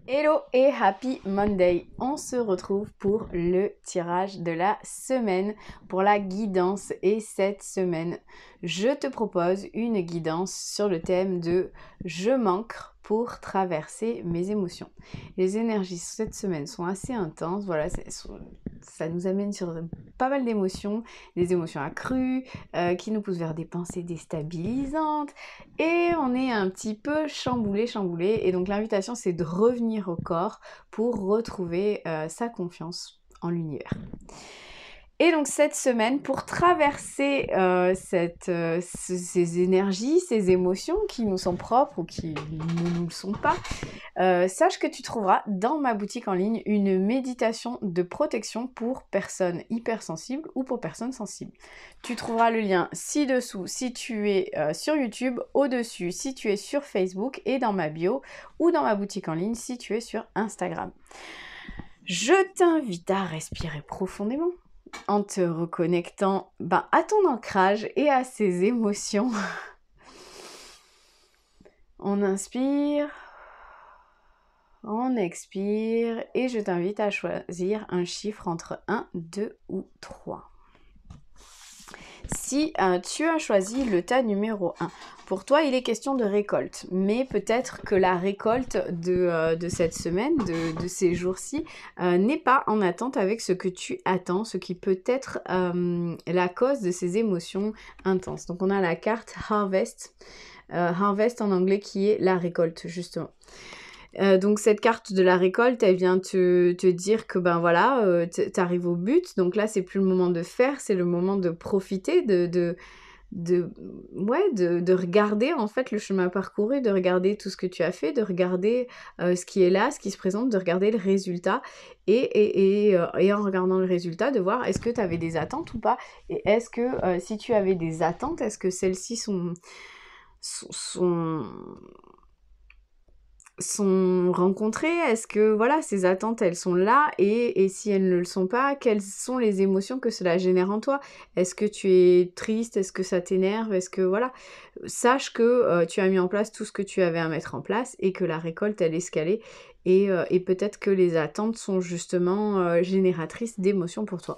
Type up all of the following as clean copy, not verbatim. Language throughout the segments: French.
Hello et happy Monday. On se retrouve pour le tirage de la semaine, pour la guidance. Et cette semaine, je te propose une guidance sur le thème de je manque pour traverser mes émotions. Les énergies cette semaine sont assez intenses. Voilà, ça nous amène sur pas mal d'émotions, des émotions accrues qui nous poussent vers des pensées déstabilisantes. Et on est un petit peu chamboulé. Et donc l'invitation, c'est de revenir au corps pour retrouver sa confiance en l'univers. Et donc cette semaine, pour traverser ces énergies, ces émotions qui nous sont propres ou qui ne nous le sont pas, sache que tu trouveras dans ma boutique en ligne une méditation de protection pour personnes hypersensibles ou pour personnes sensibles. Tu trouveras le lien ci-dessous si tu es sur YouTube, au-dessus si tu es sur Facebook et dans ma bio ou dans ma boutique en ligne si tu es sur Instagram. Je t'invite à respirer profondément en te reconnectant à ton ancrage et à ses émotions. On inspire, on expire et je t'invite à choisir un chiffre entre 1, 2 ou 3. Si tu as choisi le tas numéro 1, pour toi il est question de récolte, mais peut-être que la récolte de cette semaine, de ces jours-ci, n'est pas en attente avec ce que tu attends, ce qui peut être la cause de ces émotions intenses. Donc on a la carte Harvest, Harvest en anglais qui est la récolte justement. Donc cette carte de la récolte, elle vient te dire que t'arrives au but. Donc là, c'est plus le moment de faire, c'est le moment de profiter, de regarder en fait le chemin parcouru, de regarder tout ce que tu as fait, de regarder ce qui est là, ce qui se présente, de regarder le résultat et en regardant le résultat, de voir est-ce que tu avais des attentes ou pas, et est-ce que si tu avais des attentes, est-ce que celles-ci sont rencontrées, est-ce que voilà ces attentes elles sont là et si elles ne le sont pas, quelles sont les émotions que cela génère en toi? Est-ce que tu es triste? Est-ce que ça t'énerve? Est-ce que voilà, sache que tu as mis en place tout ce que tu avais à mettre en place et que la récolte elle est escalée et peut-être que les attentes sont justement génératrices d'émotions pour toi.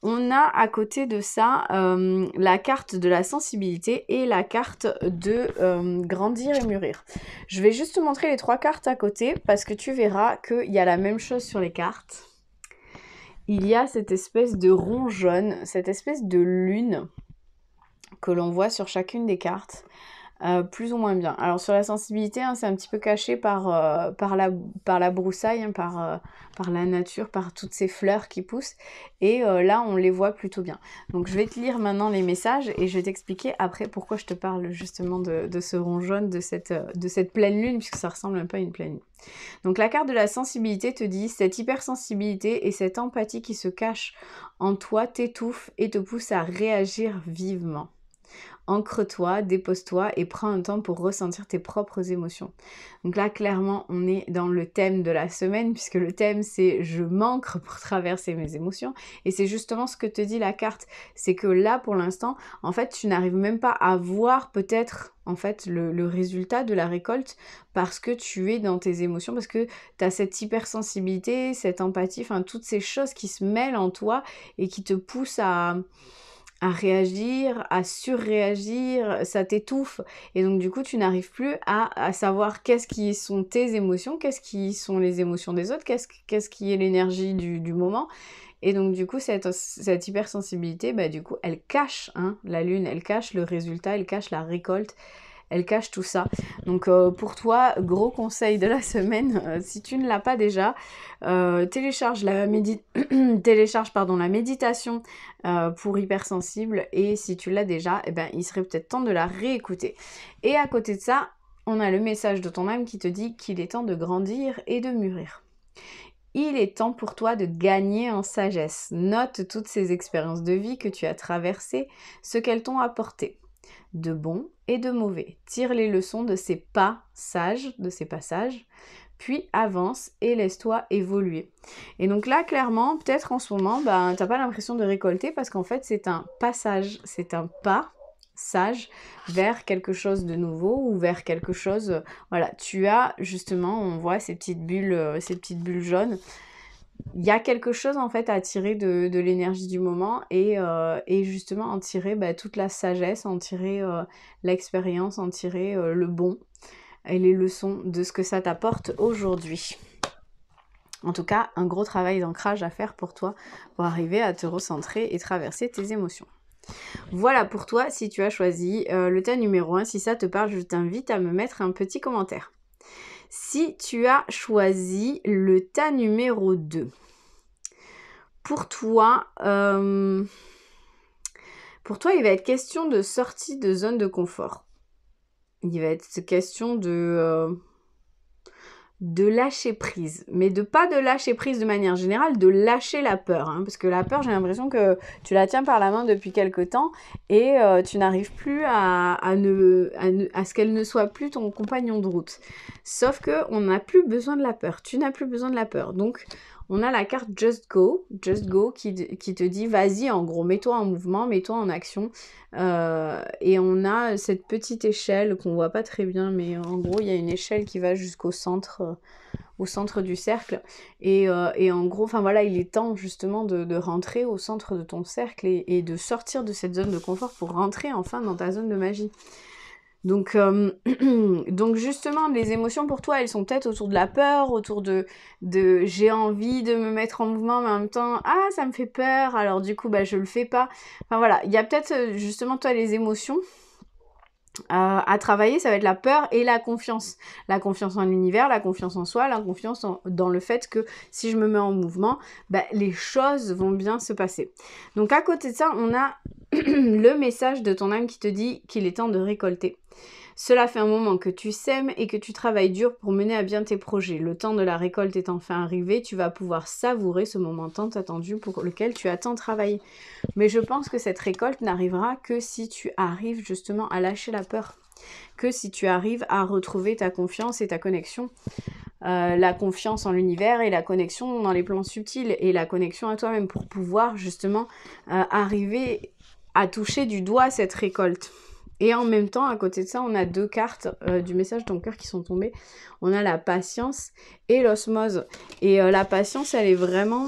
On a à côté de ça la carte de la sensibilité et la carte de grandir et mûrir. Je vais juste te montrer les trois cartes à côté parce que tu verras qu'il y a la même chose sur les cartes. Il y a cette espèce de rond jaune, cette espèce de lune que l'on voit sur chacune des cartes. Plus ou moins bien. Alors sur la sensibilité, c'est un petit peu caché par la broussaille, par la nature, par toutes ces fleurs qui poussent. Et là, on les voit plutôt bien. Donc je vais te lire maintenant les messages et je vais t'expliquer après pourquoi je te parle justement de ce rond jaune, de cette pleine lune, puisque ça ressemble un peu à une pleine lune. Donc la carte de la sensibilité te dit « Cette hypersensibilité et cette empathie qui se cache en toi t'étouffe et te pousse à réagir vivement. » Ancre-toi, dépose-toi et prends un temps pour ressentir tes propres émotions. Donc là, clairement, on est dans le thème de la semaine, puisque le thème, c'est « je manque pour traverser mes émotions ». Et c'est justement ce que te dit la carte. C'est que là, pour l'instant, en fait, tu n'arrives même pas à voir peut-être en fait le résultat de la récolte parce que tu es dans tes émotions, parce que tu as cette hypersensibilité, cette empathie, enfin toutes ces choses qui se mêlent en toi et qui te poussent à réagir, à surréagir, ça t'étouffe. Et donc du coup, tu n'arrives plus à savoir qu'est-ce qui sont tes émotions, qu'est-ce qui sont les émotions des autres, qu'est-ce qui est l'énergie du moment. Et donc du coup, cette hypersensibilité, du coup, elle cache la lune, elle cache le résultat, elle cache la récolte, elle cache tout ça. Donc pour toi, gros conseil de la semaine, si tu ne l'as pas déjà, télécharge la méditation pour hypersensible, et si tu l'as déjà, il serait peut-être temps de la réécouter. Et à côté de ça, on a le message de ton âme qui te dit qu'il est temps de grandir et de mûrir. Il est temps pour toi de gagner en sagesse. Note toutes ces expériences de vie que tu as traversées, ce qu'elles t'ont apporté, de bon et de mauvais. Tire les leçons de ces passages, puis avance et laisse-toi évoluer. Et donc là, clairement, peut-être en ce moment, t'as pas l'impression de récolter parce qu'en fait, c'est un passage, c'est un pas sage vers quelque chose de nouveau ou vers quelque chose... voilà, tu as justement, on voit ces petites bulles jaunes. Il y a quelque chose en fait à tirer de l'énergie du moment et justement en tirer toute la sagesse, en tirer l'expérience, en tirer le bon et les leçons de ce que ça t'apporte aujourd'hui. En tout cas, un gros travail d'ancrage à faire pour toi pour arriver à te recentrer et traverser tes émotions. Voilà pour toi si tu as choisi le tas numéro 1. Si ça te parle, je t'invite à me mettre un petit commentaire. Si tu as choisi le tas numéro 2, pour toi, il va être question de sortie de zone de confort. Il va être question de lâcher prise, mais pas de lâcher prise de manière générale, de lâcher la peur, hein, parce que la peur, j'ai l'impression que tu la tiens par la main depuis quelque temps et tu n'arrives plus à ce qu'elle ne soit plus ton compagnon de route. Sauf que on n'a plus besoin de la peur, tu n'as plus besoin de la peur, donc on a la carte Just Go qui te dit vas-y, en gros, mets-toi en mouvement, mets-toi en action. Et on a cette petite échelle qu'on voit pas très bien, mais en gros, il y a une échelle qui va jusqu'au centre du cercle. Et en gros, enfin voilà, il est temps justement de rentrer au centre de ton cercle et de sortir de cette zone de confort pour rentrer enfin dans ta zone de magie. Donc justement, les émotions pour toi, elles sont peut-être autour de la peur, autour de j'ai envie de me mettre en mouvement, mais en même temps, ah, ça me fait peur, alors du coup, je le fais pas. Enfin voilà, il y a peut-être justement, toi, les émotions à travailler, ça va être la peur et la confiance. La confiance en l'univers, la confiance en soi, la confiance dans le fait que si je me mets en mouvement, les choses vont bien se passer. Donc à côté de ça, on a le message de ton âme qui te dit qu'il est temps de récolter. Cela fait un moment que tu sèmes et que tu travailles dur pour mener à bien tes projets. Le temps de la récolte est enfin arrivé, tu vas pouvoir savourer ce moment tant attendu pour lequel tu as tant travaillé. Mais je pense que cette récolte n'arrivera que si tu arrives justement à lâcher la peur, que si tu arrives à retrouver ta confiance et ta connexion. La confiance en l'univers et la connexion dans les plans subtils et la connexion à toi-même pour pouvoir justement arriver à toucher du doigt cette récolte. Et en même temps, à côté de ça, on a 2 cartes du message de ton cœur qui sont tombées. On a la patience et l'osmose. Et la patience, elle est vraiment...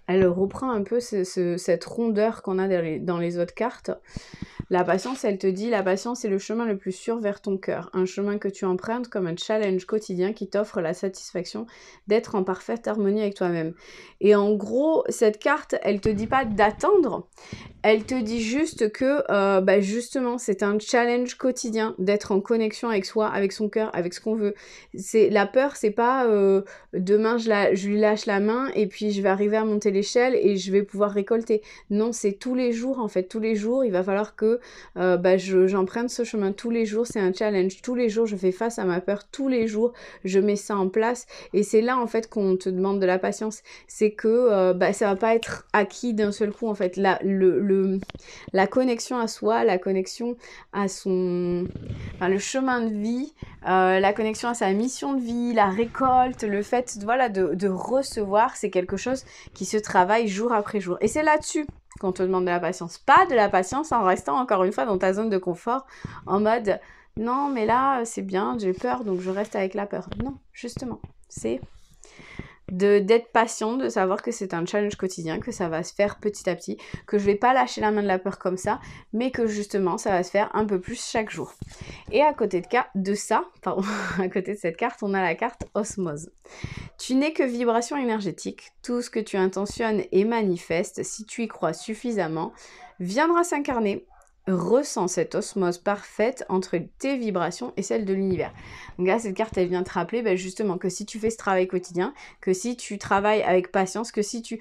Elle reprend un peu cette rondeur qu'on a dans les autres cartes. La patience, elle te dit, la patience est le chemin le plus sûr vers ton cœur. Un chemin que tu empruntes comme un challenge quotidien qui t'offre la satisfaction d'être en parfaite harmonie avec toi-même. Et en gros, cette carte, elle te dit pas d'attendre. Elle te dit juste que, justement, c'est un challenge quotidien d'être en connexion avec soi, avec son cœur, avec ce qu'on veut. La peur, c'est pas demain je lui lâche la main et puis je vais arriver à monter l'échelle et je vais pouvoir récolter. Non, c'est tous les jours, en fait. Tous les jours, il va falloir que j'emprunte ce chemin. Tous les jours, c'est un challenge. Tous les jours, je fais face à ma peur. Tous les jours, je mets ça en place. Et c'est là, en fait, qu'on te demande de la patience. C'est que ça va pas être acquis d'un seul coup, en fait. La connexion à soi, la connexion à le chemin de vie, la connexion à sa mission de vie, la récolte, le fait de recevoir, c'est quelque chose qui se travaille jour après jour. Et c'est là-dessus qu'on te demande de la patience. Pas de la patience en restant encore une fois dans ta zone de confort, en mode non mais là c'est bien, j'ai peur donc je reste avec la peur. Non, justement, c'est d'être patient, de savoir que c'est un challenge quotidien, que ça va se faire petit à petit, que je vais pas lâcher la main de la peur comme ça, mais que justement ça va se faire un peu plus chaque jour. Et à côté de ça, à côté de cette carte, on a la carte osmose. Tu n'es que vibration énergétique, tout ce que tu intentionnes et manifestes, si tu y crois suffisamment, viendra s'incarner. Ressens cette osmose parfaite entre tes vibrations et celles de l'univers. Donc là, cette carte, elle vient te rappeler justement que si tu fais ce travail quotidien, que si tu travailles avec patience, que si tu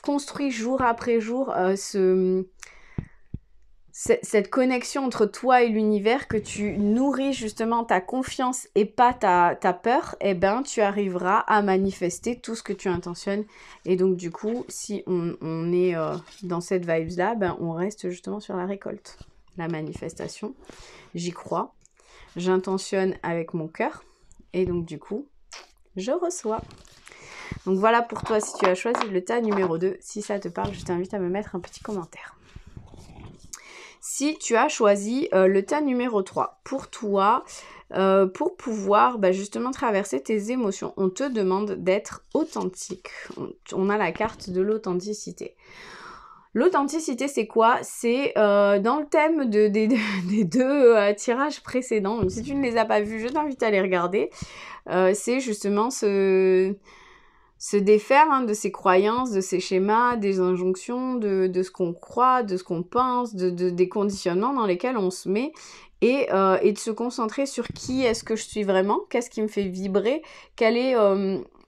construis jour après jour cette connexion entre toi et l'univers, que tu nourris justement ta confiance et pas ta peur, tu arriveras à manifester tout ce que tu intentionnes. Et donc du coup, si on est dans cette vibes-là, on reste justement sur la récolte. La manifestation, j'y crois, j'intentionne avec mon cœur, et donc du coup, je reçois. Donc voilà pour toi si tu as choisi le tas numéro 2. Si ça te parle, je t'invite à me mettre un petit commentaire. si tu as choisi le tas numéro 3. Pour toi, pour pouvoir justement traverser tes émotions, on te demande d'être authentique. On a la carte de l'authenticité. L'authenticité, c'est quoi? C'est dans le thème des deux tirages précédents. Donc, si tu ne les as pas vus, je t'invite à les regarder. C'est justement se défaire de ses croyances, de ses schémas, des injonctions, de ce qu'on croit, de ce qu'on pense, des conditionnements dans lesquels on se met, et de se concentrer sur qui est-ce que je suis vraiment, qu'est-ce qui me fait vibrer, quel est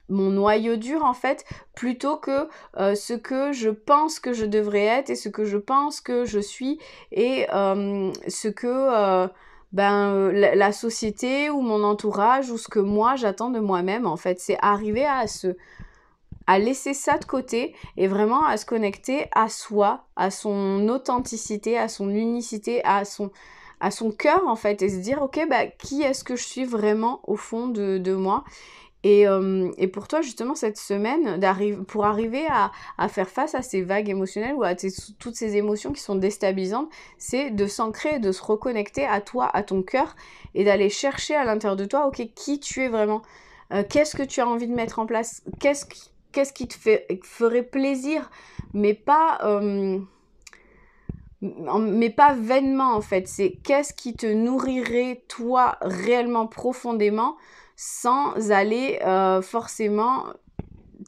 mon noyau dur en fait, plutôt que ce que je pense que je devrais être et ce que je pense que je suis, et ce que la société ou mon entourage ou ce que moi j'attends de moi-même. En fait, c'est arriver à laisser ça de côté et vraiment à se connecter à soi, à son authenticité, à son unicité, à son cœur en fait, et se dire ok, qui est-ce que je suis vraiment au fond de moi. Et pour toi, justement, cette semaine, pour arriver à faire face à ces vagues émotionnelles ou à toutes ces émotions qui sont déstabilisantes, c'est de s'ancrer, de se reconnecter à toi, à ton cœur, et d'aller chercher à l'intérieur de toi, ok, qui tu es vraiment, qu'est-ce que tu as envie de mettre en place, qu'est-ce qui te ferait plaisir, mais pas vainement en fait. C'est qu'est-ce qui te nourrirait toi réellement profondément, sans aller forcément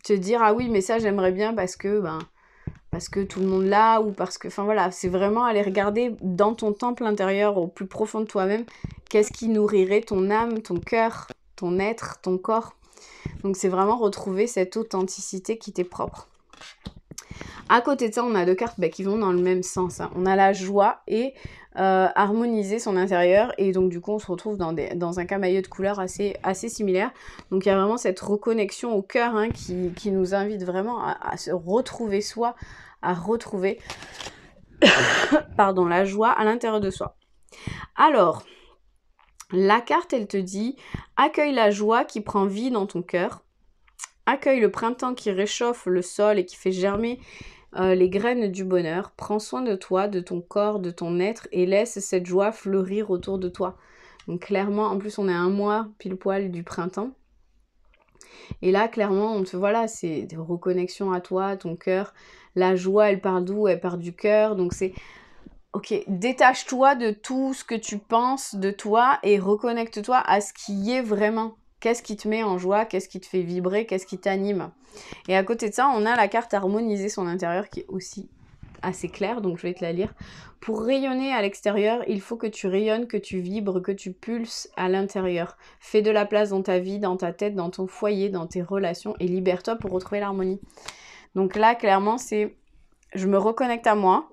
te dire ah oui mais ça j'aimerais bien parce que tout le monde l'a, ou parce que enfin voilà, c'est vraiment aller regarder dans ton temple intérieur au plus profond de toi-même, qu'est-ce qui nourrirait ton âme, ton cœur, ton être, ton corps. Donc c'est vraiment retrouver cette authenticité qui t'est propre. À côté de ça, on a deux cartes qui vont dans le même sens. On a la joie et harmoniser son intérieur. Et donc, du coup, on se retrouve dans un camailleux de couleurs assez similaire. Donc, il y a vraiment cette reconnexion au cœur qui nous invite vraiment à se retrouver soi, à retrouver la joie à l'intérieur de soi. Alors, la carte, elle te dit « Accueille la joie qui prend vie dans ton cœur. Accueille le printemps qui réchauffe le sol et qui fait germer les graines du bonheur. Prends soin de toi, de ton corps, de ton être, et laisse cette joie fleurir autour de toi. » Donc clairement, en plus on est à un mois pile poil du printemps. Et là, clairement, c'est des reconnexions à toi, à ton cœur. La joie, elle part d'où? Elle part du cœur. Donc c'est, ok, détache-toi de tout ce que tu penses de toi et reconnecte-toi à ce qui est vraiment. Qu'est-ce qui te met en joie? Qu'est-ce qui te fait vibrer? Qu'est-ce qui t'anime? Et à côté de ça, on a la carte harmoniser son intérieur qui est aussi assez claire, donc je vais te la lire. Pour rayonner à l'extérieur, il faut que tu rayonnes, que tu vibres, que tu pulses à l'intérieur. Fais de la place dans ta vie, dans ta tête, dans ton foyer, dans tes relations, et libère-toi pour retrouver l'harmonie. Donc là, clairement, c'est je me reconnecte à moi.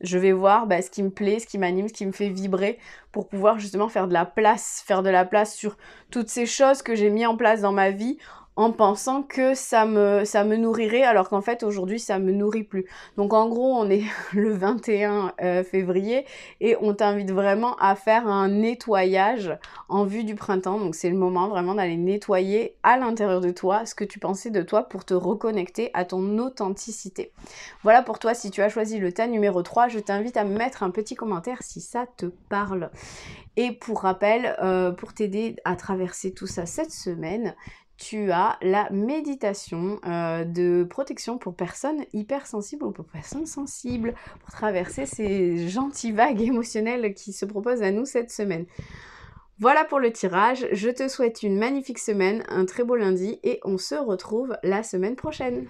Je vais voir ce qui me plaît, ce qui m'anime, ce qui me fait vibrer, pour pouvoir justement faire de la place sur toutes ces choses que j'ai mis en place dans ma vie en pensant que ça me nourrirait, alors qu'en fait aujourd'hui ça me nourrit plus. Donc en gros on est le 21 février et on t'invite vraiment à faire un nettoyage en vue du printemps. Donc c'est le moment vraiment d'aller nettoyer à l'intérieur de toi ce que tu pensais de toi pour te reconnecter à ton authenticité. Voilà pour toi, si tu as choisi le tas numéro 3, je t'invite à me mettre un petit commentaire si ça te parle. Et pour rappel, pour t'aider à traverser tout ça cette semaine, tu as la méditation de protection pour personnes hypersensibles ou pour personnes sensibles, pour traverser ces gentilles vagues émotionnelles qui se proposent à nous cette semaine. Voilà pour le tirage, je te souhaite une magnifique semaine, un très beau lundi, et on se retrouve la semaine prochaine.